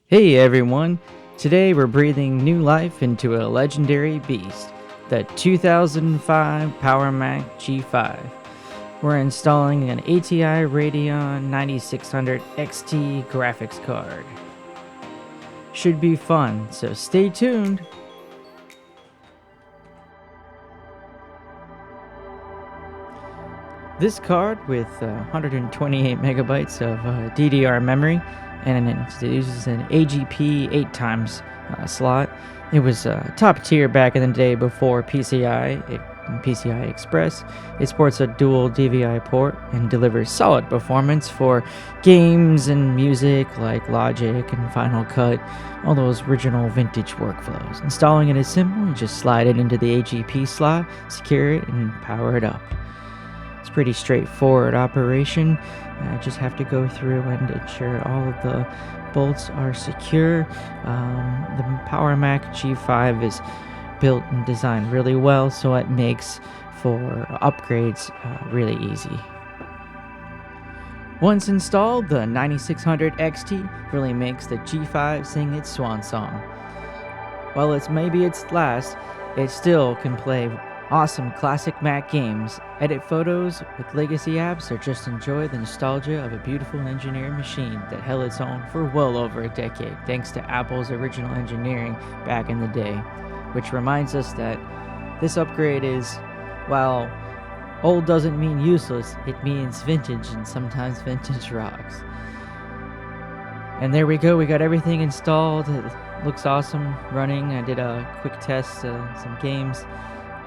Hey everyone! Today we're breathing new life into a legendary beast, the 2005 Power Mac G5. We're installing an ATI Radeon 9600 XT graphics card. Should be fun, so stay tuned! This card with 128 megabytes of DDR memory, and it uses an AGP 8 times slot. It was top tier back in the day before PCI Express. It sports a dual DVI port and delivers solid performance for games and music like Logic and Final Cut, all those original vintage workflows. Installing it is simple. You just slide it into the AGP slot, secure it, and power it up. It's pretty straightforward operation. I just have to go through and ensure all of the bolts are secure. The Power Mac G5 is built and designed really well, so it makes for upgrades really easy. Once installed, the 9600 XT really makes the G5 sing its swan song. While it's maybe its last, it still can play awesome classic Mac games, edit photos with legacy apps, or just enjoy the nostalgia of a beautiful engineered machine that held its own for well over a decade thanks to Apple's original engineering back in the day. Which reminds us that this upgrade is, while old doesn't mean useless, it means vintage, and sometimes vintage rocks. And there we go, we got everything installed. It looks awesome running. I did a quick test, some games.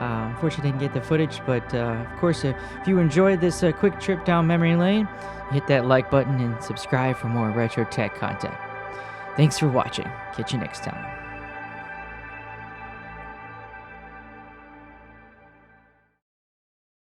Unfortunately, didn't get the footage, but of course, if you enjoyed this quick trip down memory lane, hit that like button and subscribe for more retro tech content. Thanks for watching. Catch you next time.